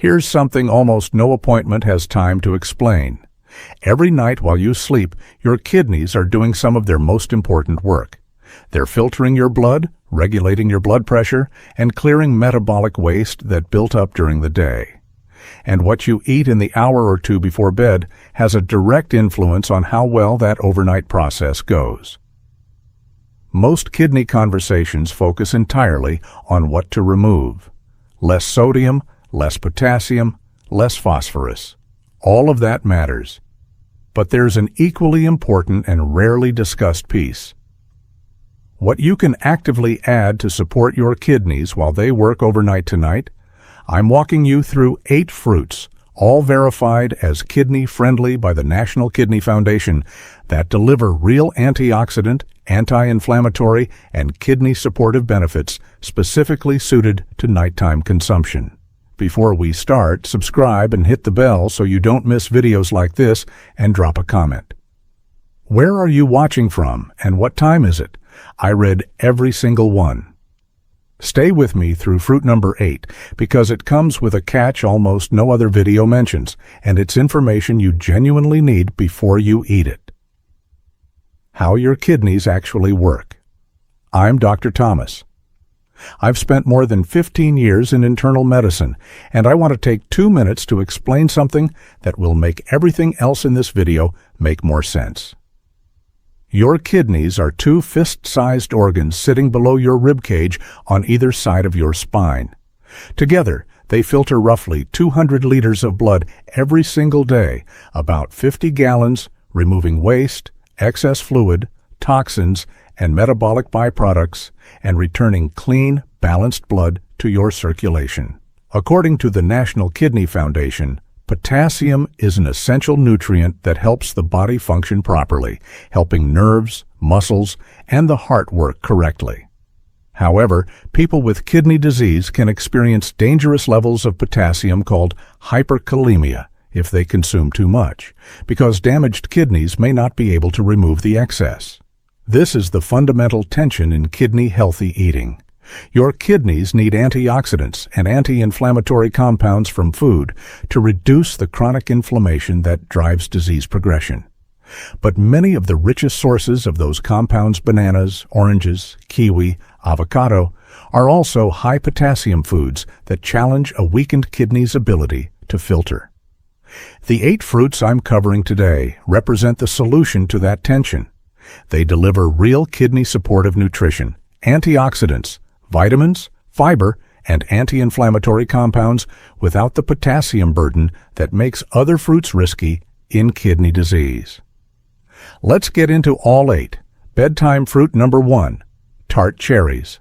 Here's something almost no appointment has time to explain. Every night while you sleep, your kidneys are doing some of their most important work. They're filtering your blood, regulating your blood pressure, and clearing metabolic waste that built up during the day. And what you eat in the hour or two before bed has a direct influence on how well that overnight process goes. Most kidney conversations focus entirely on what to remove. Less sodium, less potassium, less phosphorus. All of that matters. But there's an equally important and rarely discussed piece. What you can actively add to support your kidneys while they work overnight tonight. I'm walking you through 8 fruits, all verified as kidney-friendly by the National Kidney Foundation, that deliver real antioxidant, anti-inflammatory, and kidney-supportive benefits specifically suited to nighttime consumption. Before we start, subscribe and hit the bell so you don't miss videos like this, and drop a comment. Where are you watching from, and what time is it? I read every single one. Stay with me through fruit number 8 because it comes with a catch almost no other video mentions, and it's information you genuinely need before you eat it. How your kidneys actually work. I'm Dr. Thomas. I've spent more than 15 years in internal medicine, and I want to take 2 minutes to explain something that will make everything else in this video make more sense. Your kidneys are 2 fist-sized organs sitting below your rib cage on either side of your spine. Together, they filter roughly 200 liters of blood every single day, about 50 gallons, removing waste, excess fluid, toxins, and metabolic byproducts, and returning clean, balanced blood to your circulation. According to the National Kidney Foundation, potassium is an essential nutrient that helps the body function properly, helping nerves, muscles, and the heart work correctly. However, people with kidney disease can experience dangerous levels of potassium called hyperkalemia if they consume too much, because damaged kidneys may not be able to remove the excess. This is the fundamental tension in kidney-healthy eating. Your kidneys need antioxidants and anti-inflammatory compounds from food to reduce the chronic inflammation that drives disease progression. But many of the richest sources of those compounds, bananas, oranges, kiwi, avocado, are also high-potassium foods that challenge a weakened kidney's ability to filter. The 8 fruits I'm covering today represent the solution to that tension. They deliver real kidney-supportive nutrition, antioxidants, vitamins, fiber, and anti-inflammatory compounds without the potassium burden that makes other fruits risky in kidney disease. Let's get into all 8. Bedtime fruit number 1, tart cherries.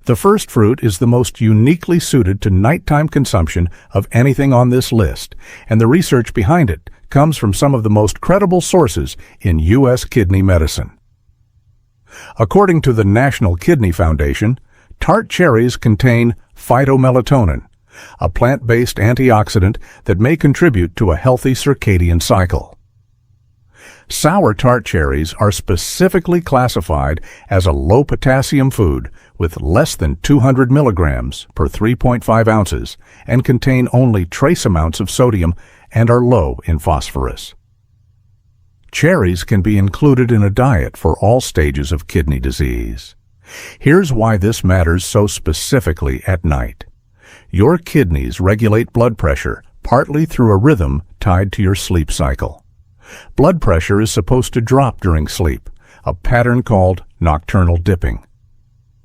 The first fruit is the most uniquely suited to nighttime consumption of anything on this list, and the research behind it comes from some of the most credible sources in U.S. kidney medicine. According to the National Kidney Foundation, tart cherries contain phytomelatonin, a plant-based antioxidant that may contribute to a healthy circadian cycle. Sour tart cherries are specifically classified as a low-potassium food with less than 200 milligrams per 3.5 ounces and contain only trace amounts of sodium and are low in phosphorus. Cherries can be included in a diet for all stages of kidney disease. Here's why this matters so specifically at night. Your kidneys regulate blood pressure partly through a rhythm tied to your sleep cycle. Blood pressure is supposed to drop during sleep, a pattern called nocturnal dipping.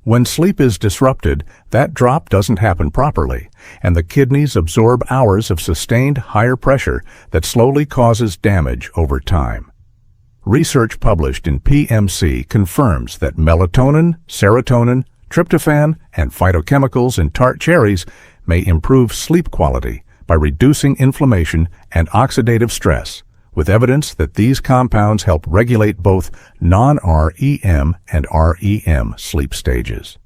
When sleep is disrupted, that drop doesn't happen properly, and the kidneys absorb hours of sustained higher pressure that slowly causes damage over time. Research published in PMC confirms that melatonin, serotonin, tryptophan, and phytochemicals in tart cherries may improve sleep quality by reducing inflammation and oxidative stress, with evidence that these compounds help regulate both non-REM and REM sleep stages.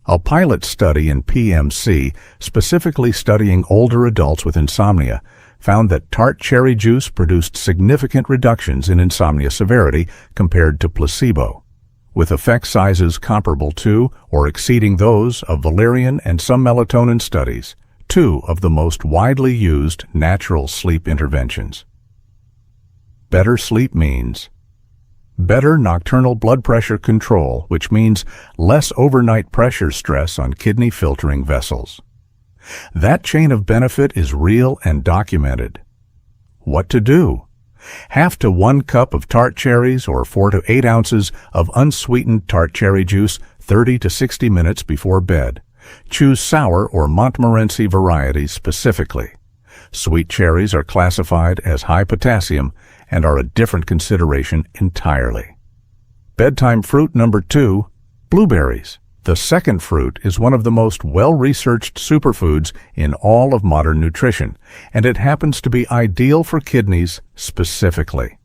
A pilot study in PMC, specifically studying older adults with insomnia, found that tart cherry juice produced significant reductions in insomnia severity compared to placebo, with effect sizes comparable to or exceeding those of valerian and some melatonin studies. two of the most widely used natural sleep interventions. Better sleep means better nocturnal blood pressure control, which means less overnight pressure stress on kidney filtering vessels. That chain of benefit is real and documented. What to do? Half to 1 cup of tart cherries or 4 to 8 ounces of unsweetened tart cherry juice 30 to 60 minutes before bed. Choose sour or Montmorency varieties specifically. Sweet cherries are classified as high potassium and are a different consideration entirely. Bedtime fruit number 2, blueberries. The second fruit is one of the most well-researched superfoods in all of modern nutrition, and it happens to be ideal for kidneys specifically.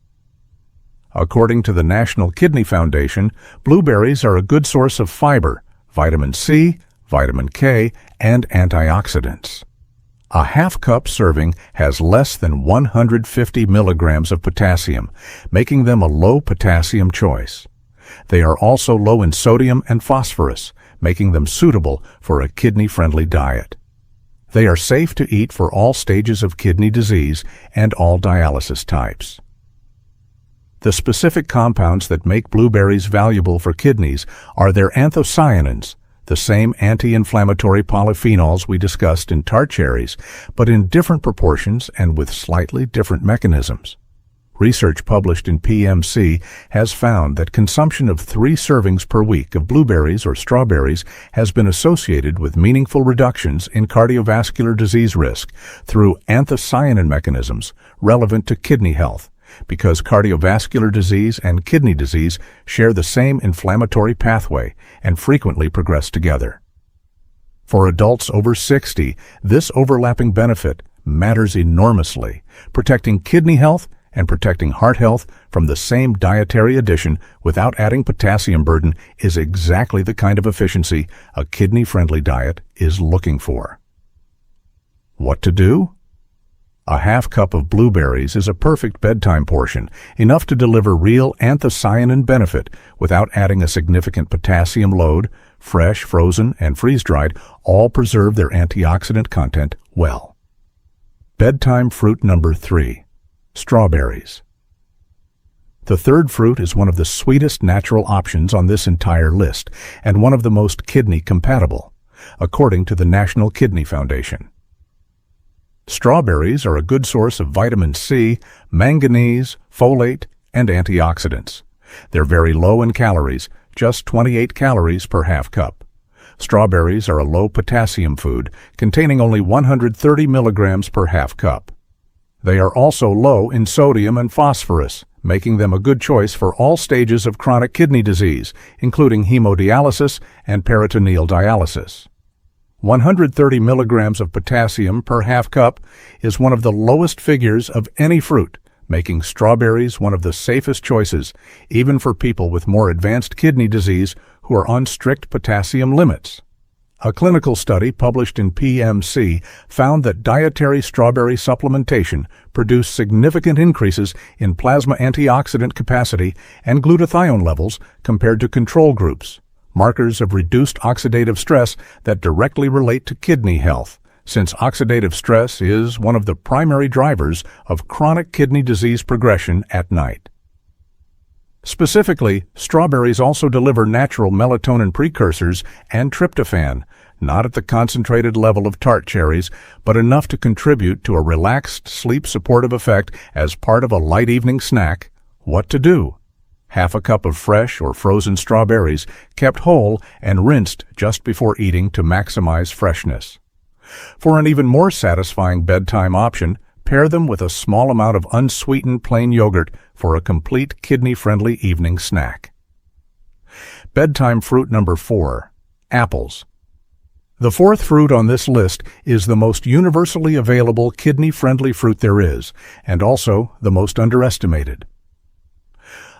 According to the National Kidney Foundation, blueberries are a good source of fiber, vitamin C, vitamin K, and antioxidants. A half-cup serving has less than 150 milligrams of potassium, making them a low-potassium choice. They are also low in sodium and phosphorus, making them suitable for a kidney-friendly diet. They are safe to eat for all stages of kidney disease and all dialysis types. The specific compounds that make blueberries valuable for kidneys are their anthocyanins, the same anti-inflammatory polyphenols we discussed in tart cherries, but in different proportions and with slightly different mechanisms. Research published in PMC has found that consumption of 3 servings per week of blueberries or strawberries has been associated with meaningful reductions in cardiovascular disease risk through anthocyanin mechanisms relevant to kidney health, because cardiovascular disease and kidney disease share the same inflammatory pathway and frequently progress together. For adults over 60, this overlapping benefit matters enormously, protecting kidney health and protecting heart health from the same dietary addition without adding potassium burden is exactly the kind of efficiency a kidney-friendly diet is looking for. What to do? A half cup of blueberries is a perfect bedtime portion, enough to deliver real anthocyanin benefit without adding a significant potassium load. Fresh, frozen, and freeze-dried all preserve their antioxidant content well. Bedtime fruit number 3. Strawberries. The third fruit is one of the sweetest natural options on this entire list and one of the most kidney-compatible, according to the National Kidney Foundation. Strawberries are a good source of vitamin C, manganese, folate, and antioxidants. They're very low in calories, just 28 calories per half cup. Strawberries are a low-potassium food, containing only 130 milligrams per half cup. They are also low in sodium and phosphorus, making them a good choice for all stages of chronic kidney disease, including hemodialysis and peritoneal dialysis. 130 milligrams of potassium per half cup is one of the lowest figures of any fruit, making strawberries one of the safest choices, even for people with more advanced kidney disease who are on strict potassium limits. A clinical study published in PMC found that dietary strawberry supplementation produced significant increases in plasma antioxidant capacity and glutathione levels compared to control groups, markers of reduced oxidative stress that directly relate to kidney health, since oxidative stress is one of the primary drivers of chronic kidney disease progression at night. Specifically, strawberries also deliver natural melatonin precursors and tryptophan, not at the concentrated level of tart cherries, but enough to contribute to a relaxed, sleep-supportive effect as part of a light evening snack. What to do? Half a cup of fresh or frozen strawberries, kept whole and rinsed just before eating to maximize freshness. For an even more satisfying bedtime option, pair them with a small amount of unsweetened plain yogurt for a complete kidney-friendly evening snack. Bedtime fruit number 4, apples. The fourth fruit on this list is the most universally available kidney-friendly fruit there is, and also the most underestimated.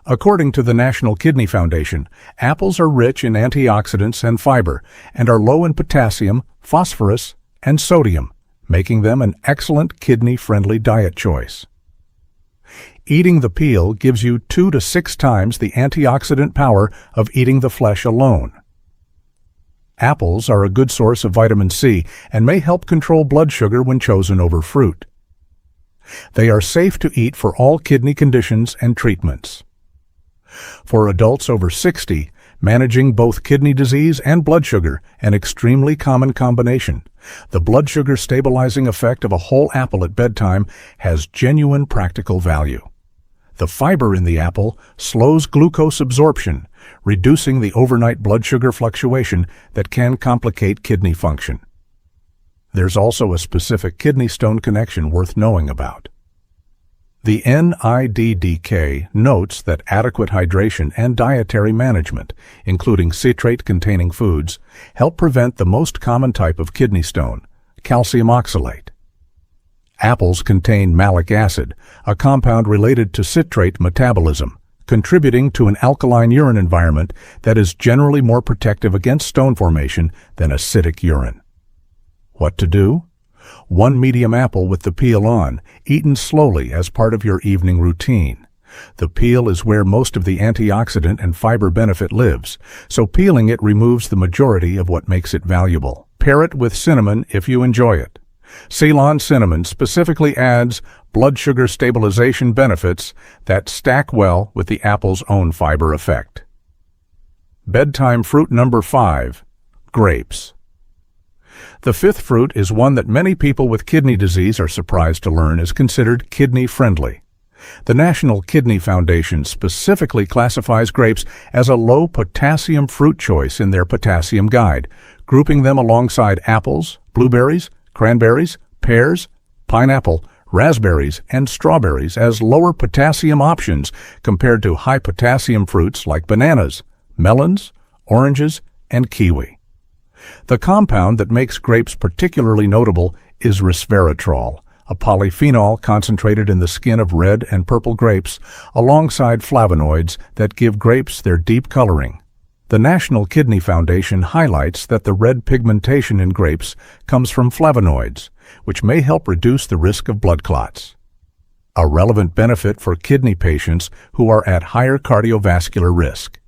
According to the National Kidney Foundation, apples are rich in antioxidants and fiber, and are low in potassium, phosphorus, and sodium, making them an excellent kidney-friendly diet choice. Eating the peel gives you 2 to 6 times the antioxidant power of eating the flesh alone. Apples are a good source of vitamin C and may help control blood sugar when chosen over fruit. They are safe to eat for all kidney conditions and treatments. For adults over 60, managing both kidney disease and blood sugar, an extremely common combination, the blood sugar stabilizing effect of a whole apple at bedtime has genuine practical value. The fiber in the apple slows glucose absorption, reducing the overnight blood sugar fluctuation that can complicate kidney function. There's also a specific kidney stone connection worth knowing about. The NIDDK notes that adequate hydration and dietary management, including citrate-containing foods, help prevent the most common type of kidney stone, calcium oxalate. Apples contain malic acid, a compound related to citrate metabolism, contributing to an alkaline urine environment that is generally more protective against stone formation than acidic urine. What to do? 1 medium apple with the peel on, eaten slowly as part of your evening routine. The peel is where most of the antioxidant and fiber benefit lives, so peeling it removes the majority of what makes it valuable. Pair it with cinnamon if you enjoy it. Ceylon cinnamon specifically adds blood sugar stabilization benefits that stack well with the apple's own fiber effect. Bedtime fruit number 5, grapes. The fifth fruit is one that many people with kidney disease are surprised to learn is considered kidney-friendly. The National Kidney Foundation specifically classifies grapes as a low-potassium fruit choice in their potassium guide, grouping them alongside apples, blueberries, cranberries, pears, pineapple, raspberries, and strawberries as lower potassium options compared to high-potassium fruits like bananas, melons, oranges, and kiwi. The compound that makes grapes particularly notable is resveratrol, a polyphenol concentrated in the skin of red and purple grapes, alongside flavonoids that give grapes their deep coloring. The National Kidney Foundation highlights that the red pigmentation in grapes comes from flavonoids, which may help reduce the risk of blood clots. A relevant benefit for kidney patients who are at higher cardiovascular risk.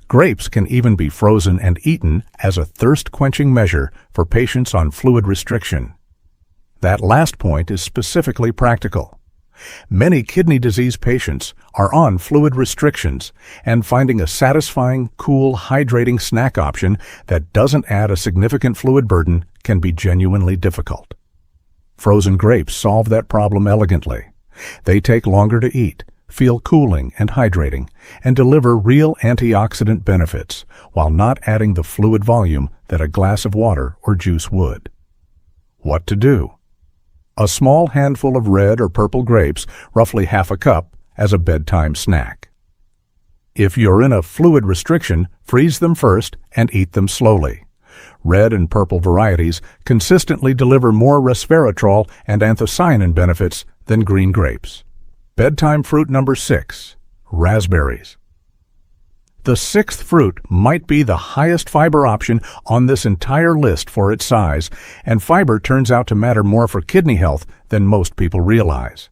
Grapes can even be frozen and eaten as a thirst-quenching measure for patients on fluid restriction. That last point is specifically practical. Many kidney disease patients are on fluid restrictions, and finding a satisfying, cool, hydrating snack option that doesn't add a significant fluid burden can be genuinely difficult. Frozen grapes solve that problem elegantly. They take longer to eat, feel cooling and hydrating, and deliver real antioxidant benefits while not adding the fluid volume that a glass of water or juice would. What to do? A small handful of red or purple grapes, roughly half a cup, as a bedtime snack. If you're in a fluid restriction, freeze them first and eat them slowly. Red and purple varieties consistently deliver more resveratrol and anthocyanin benefits than green grapes. Bedtime fruit number 6, raspberries. The sixth fruit might be the highest fiber option on this entire list for its size, and fiber turns out to matter more for kidney health than most people realize.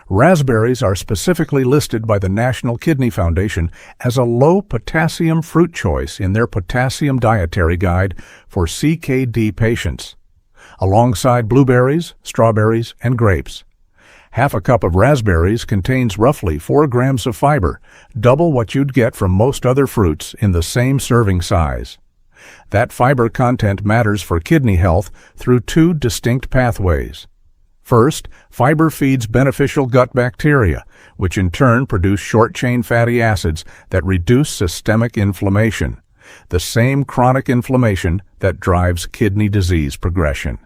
Raspberries are specifically listed by the National Kidney Foundation as a low-potassium fruit choice in their Potassium Dietary Guide for CKD patients, alongside blueberries, strawberries, and grapes. Half a cup of raspberries contains roughly 4 grams of fiber, double what you'd get from most other fruits in the same serving size. That fiber content matters for kidney health through 2 distinct pathways. First, fiber feeds beneficial gut bacteria, which in turn produce short-chain fatty acids that reduce systemic inflammation, the same chronic inflammation that drives kidney disease progression.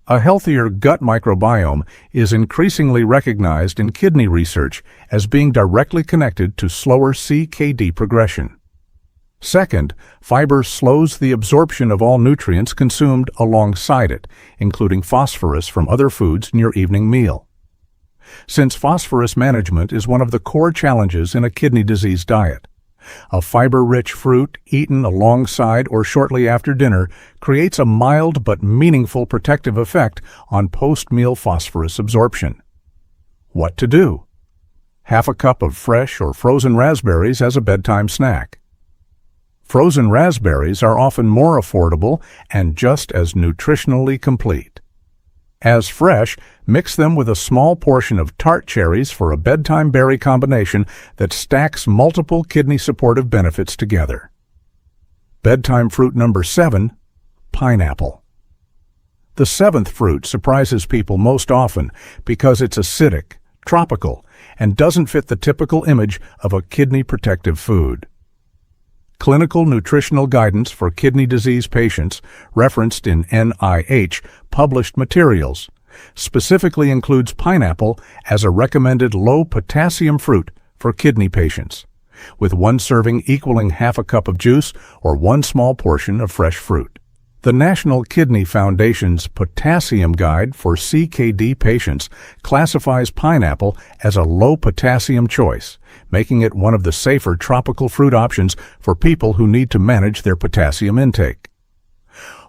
A healthier gut microbiome is increasingly recognized in kidney research as being directly connected to slower CKD progression. Second, fiber slows the absorption of all nutrients consumed alongside it, including phosphorus from other foods in your evening meal. Since phosphorus management is one of the core challenges in a kidney disease diet, a fiber-rich fruit eaten alongside or shortly after dinner creates a mild but meaningful protective effect on post-meal phosphorus absorption. What to do? Half a cup of fresh or frozen raspberries as a bedtime snack. Frozen raspberries are often more affordable and just as nutritionally complete. As fresh, mix them with a small portion of tart cherries for a bedtime berry combination that stacks multiple kidney-supportive benefits together. Bedtime fruit number 7, pineapple. The 7th fruit surprises people most often because it's acidic, tropical, and doesn't fit the typical image of a kidney-protective food. Clinical nutritional guidance for kidney disease patients, referenced in NIH published materials, specifically includes pineapple as a recommended low-potassium fruit for kidney patients, with 1 serving equaling half a cup of juice or 1 small portion of fresh fruit. The National Kidney Foundation's Potassium Guide for CKD patients classifies pineapple as a low-potassium choice, making it one of the safer tropical fruit options for people who need to manage their potassium intake.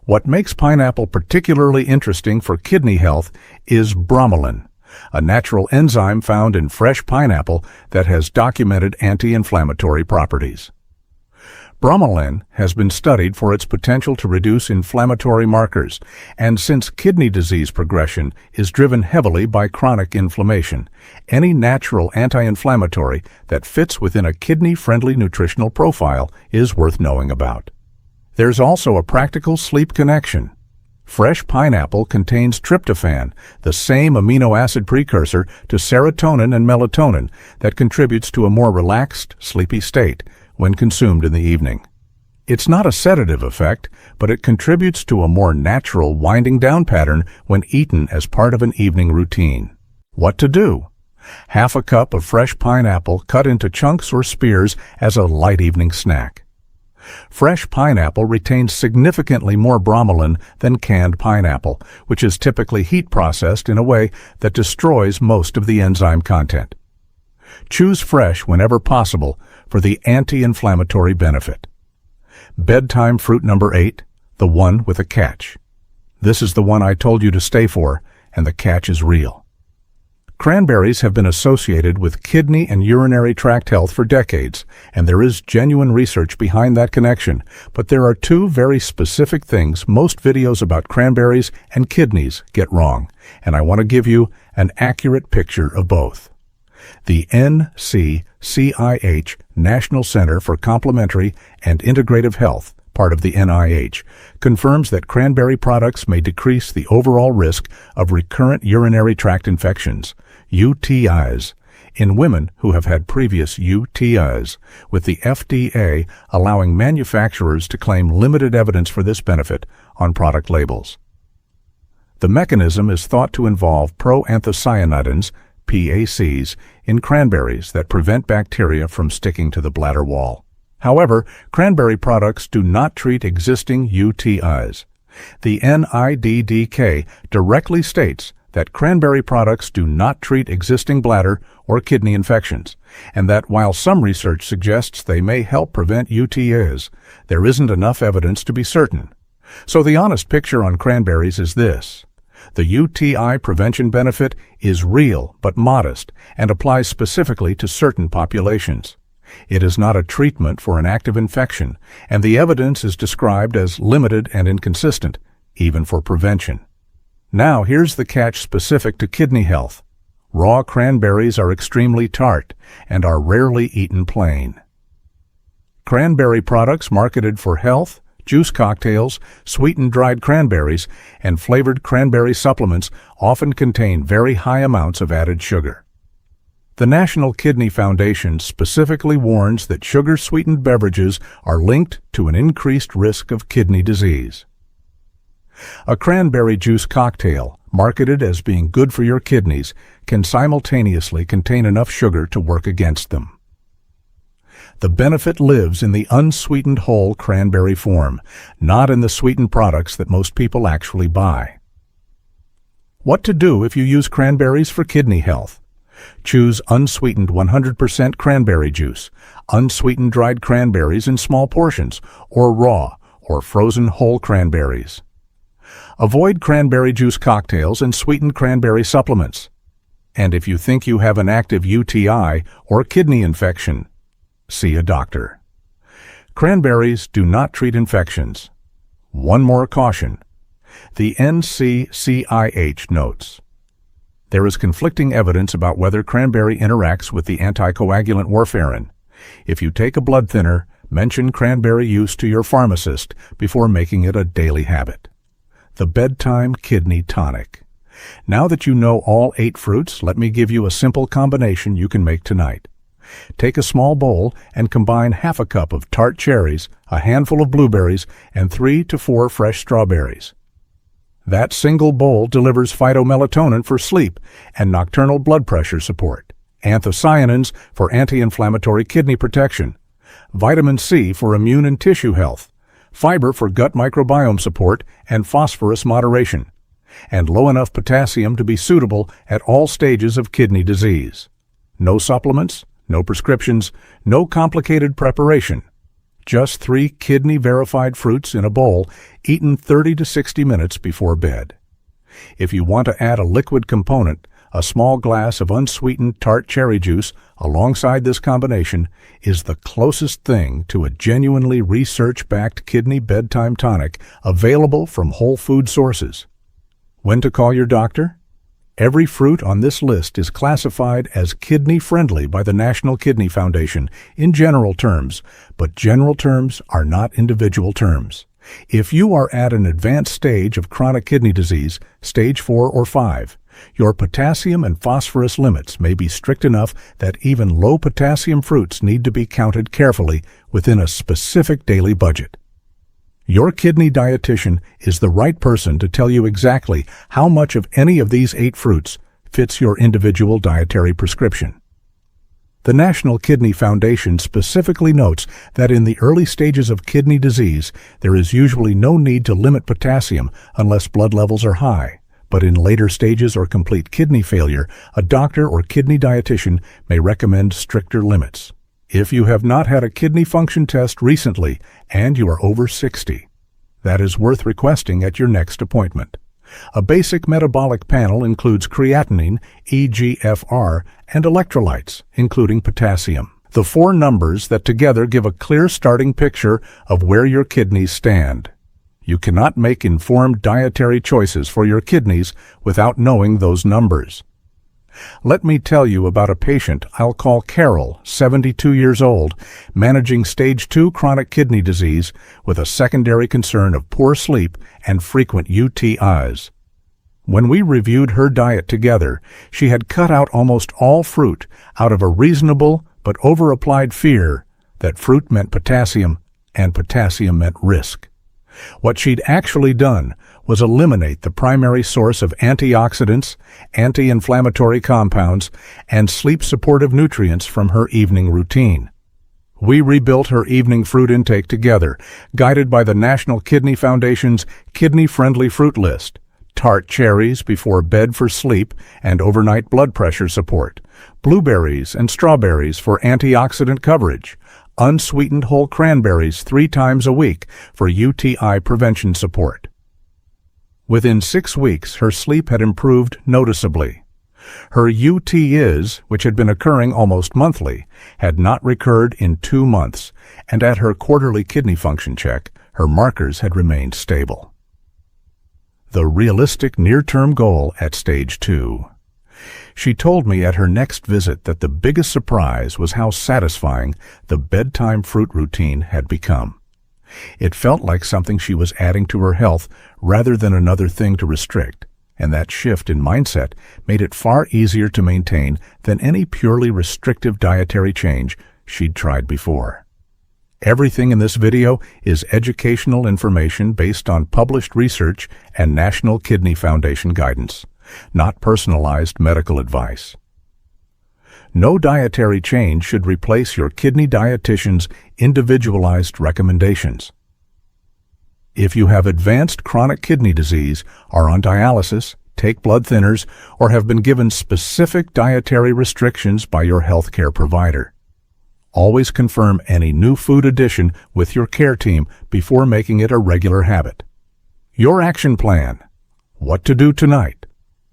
What makes pineapple particularly interesting for kidney health is bromelain, a natural enzyme found in fresh pineapple that has documented anti-inflammatory properties. Bromelain has been studied for its potential to reduce inflammatory markers, and since kidney disease progression is driven heavily by chronic inflammation, any natural anti-inflammatory that fits within a kidney-friendly nutritional profile is worth knowing about. There's also a practical sleep connection. Fresh pineapple contains tryptophan, the same amino acid precursor to serotonin and melatonin that contributes to a more relaxed, sleepy state when consumed in the evening. It's not a sedative effect, but it contributes to a more natural winding down pattern when eaten as part of an evening routine. What to do? Half a cup of fresh pineapple cut into chunks or spears as a light evening snack. Fresh pineapple retains significantly more bromelain than canned pineapple, which is typically heat processed in a way that destroys most of the enzyme content. Choose fresh whenever possible for the anti-inflammatory benefit. Bedtime fruit number 8, the one with a catch. This is the one I told you to stay for, and the catch is real. Cranberries have been associated with kidney and urinary tract health for decades, and there is genuine research behind that connection, but there are 2 very specific things most videos about cranberries and kidneys get wrong, and I want to give you an accurate picture of both. The NCCIH, National Center for Complementary and Integrative Health, part of the NIH, confirms that cranberry products may decrease the overall risk of recurrent urinary tract infections, UTIs, in women who have had previous UTIs, with the FDA allowing manufacturers to claim limited evidence for this benefit on product labels. The mechanism is thought to involve proanthocyanidins, PACs, in cranberries that prevent bacteria from sticking to the bladder wall. However, cranberry products do not treat existing UTIs. The NIDDK directly states that cranberry products do not treat existing bladder or kidney infections, and that while some research suggests they may help prevent UTIs, there isn't enough evidence to be certain. So the honest picture on cranberries is this. The UTI prevention benefit is real but modest and applies specifically to certain populations. It is not a treatment for an active infection, and the evidence is described as limited and inconsistent, even for prevention. Now here's the catch specific to kidney health. Raw cranberries are extremely tart and are rarely eaten plain. Cranberry products marketed for health, juice cocktails, sweetened dried cranberries, and flavored cranberry supplements often contain very high amounts of added sugar. The National Kidney Foundation specifically warns that sugar-sweetened beverages are linked to an increased risk of kidney disease. A cranberry juice cocktail, marketed as being good for your kidneys, can simultaneously contain enough sugar to work against them. The benefit lives in the unsweetened whole cranberry form, not in the sweetened products that most people actually buy. What to do if you use cranberries for kidney health? Choose unsweetened 100% cranberry juice, unsweetened dried cranberries in small portions, or raw or frozen whole cranberries. Avoid cranberry juice cocktails and sweetened cranberry supplements. And if you think you have an active UTI or kidney infection, see a doctor. Cranberries do not treat infections. One more caution. The NCCIH notes, there is conflicting evidence about whether cranberry interacts with the anticoagulant warfarin. If you take a blood thinner, mention cranberry use to your pharmacist before making it a daily habit. The Bedtime Kidney Tonic. Now that you know all 8 fruits, let me give you a simple combination you can make tonight. Take a small bowl and combine half a cup of tart cherries, a handful of blueberries, and 3 to 4 fresh strawberries. That single bowl delivers phytomelatonin for sleep and nocturnal blood pressure support, anthocyanins for anti-inflammatory kidney protection, vitamin C for immune and tissue health, fiber for gut microbiome support and phosphorus moderation, and low enough potassium to be suitable at all stages of kidney disease. No supplements, no prescriptions, no complicated preparation. Just 3 kidney-verified fruits in a bowl, eaten 30 to 60 minutes before bed. If you want to add a liquid component, a small glass of unsweetened tart cherry juice alongside this combination is the closest thing to a genuinely research-backed kidney bedtime tonic available from whole food sources. When to call your doctor? Every fruit on this list is classified as kidney-friendly by the National Kidney Foundation in general terms, but general terms are not individual terms. If you are at an advanced stage of chronic kidney disease, stage 4 or 5, your potassium and phosphorus limits may be strict enough that even low-potassium fruits need to be counted carefully within a specific daily budget. Your kidney dietitian is the right person to tell you exactly how much of any of these 8 fruits fits your individual dietary prescription. The National Kidney Foundation specifically notes that in the early stages of kidney disease, there is usually no need to limit potassium unless blood levels are high, but in later stages or complete kidney failure, a doctor or kidney dietitian may recommend stricter limits. If you have not had a kidney function test recently and you are over 60, that is worth requesting at your next appointment. A basic metabolic panel includes creatinine, eGFR, and electrolytes, including potassium. The 4 numbers that together give a clear starting picture of where your kidneys stand. You cannot make informed dietary choices for your kidneys without knowing those numbers. Let me tell you about a patient I'll call Carol, 72 years old, managing stage 2 chronic kidney disease with a secondary concern of poor sleep and frequent UTIs. When we reviewed her diet together, she had cut out almost all fruit out of a reasonable but over-applied fear that fruit meant potassium and potassium meant risk. What she'd actually done was eliminate the primary source of antioxidants, anti-inflammatory compounds, and sleep-supportive nutrients from her evening routine. We rebuilt her evening fruit intake together, guided by the National Kidney Foundation's kidney-friendly fruit list: tart cherries before bed for sleep and overnight blood pressure support, blueberries and strawberries for antioxidant coverage, unsweetened whole cranberries 3 times a week for UTI prevention support. Within 6 weeks, her sleep had improved noticeably. Her UTIs, which had been occurring almost monthly, had not recurred in 2 months, and at her quarterly kidney function check, her markers had remained stable. The realistic near-term goal at stage 2. She told me at her next visit that the biggest surprise was how satisfying the bedtime fruit routine had become. It felt like something she was adding to her health rather than another thing to restrict, and that shift in mindset made it far easier to maintain than any purely restrictive dietary change she'd tried before. Everything in this video is educational information based on published research and National Kidney Foundation guidance, not personalized medical advice. No dietary change should replace your kidney dietitian's individualized recommendations. If you have advanced chronic kidney disease, are on dialysis, take blood thinners, or have been given specific dietary restrictions by your healthcare provider, always confirm any new food addition with your care team before making it a regular habit. Your action plan. What to do tonight.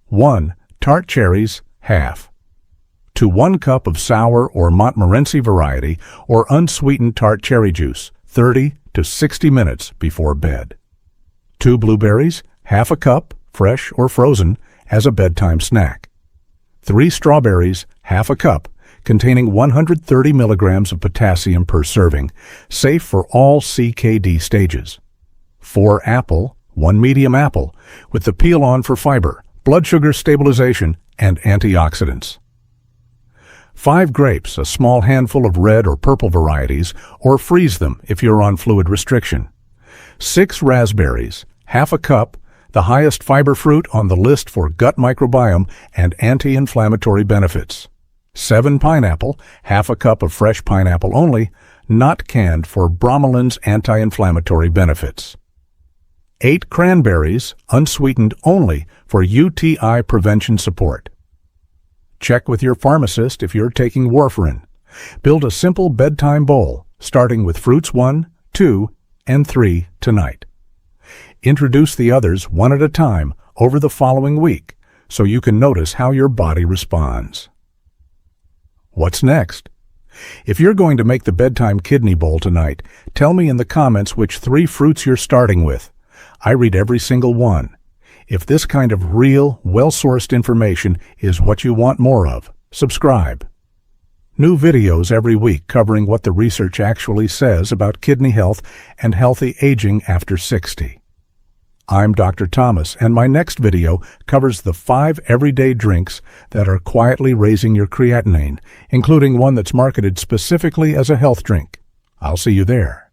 1. Tart cherries, half. To 1 cup of sour or Montmorency variety or unsweetened tart cherry juice, 30 to 60 minutes before bed. 2 blueberries, half a cup, fresh or frozen, as a bedtime snack. 3 strawberries, half a cup, containing 130 milligrams of potassium per serving, safe for all CKD stages. 4 apple, 1 medium apple, with the peel on for fiber, blood sugar stabilization, and antioxidants. 5 grapes, a small handful of red or purple varieties, or freeze them if you're on fluid restriction. 6 raspberries, half a cup, the highest fiber fruit on the list for gut microbiome and anti-inflammatory benefits. 7 pineapple, half a cup of fresh pineapple only, not canned, for bromelain's anti-inflammatory benefits. 8 cranberries, unsweetened only, for UTI prevention support. Check with your pharmacist if you're taking warfarin. Build a simple bedtime bowl, starting with fruits 1, 2, and 3 tonight. Introduce the others one at a time over the following week so you can notice how your body responds. What's next? If you're going to make the bedtime kidney bowl tonight, tell me in the comments which 3 fruits you're starting with. I read every single one. If this kind of real, well-sourced information is what you want more of, subscribe. New videos every week covering what the research actually says about kidney health and healthy aging after 60. I'm Dr. Thomas, and my next video covers the 5 everyday drinks that are quietly raising your creatinine, including one that's marketed specifically as a health drink. I'll see you there.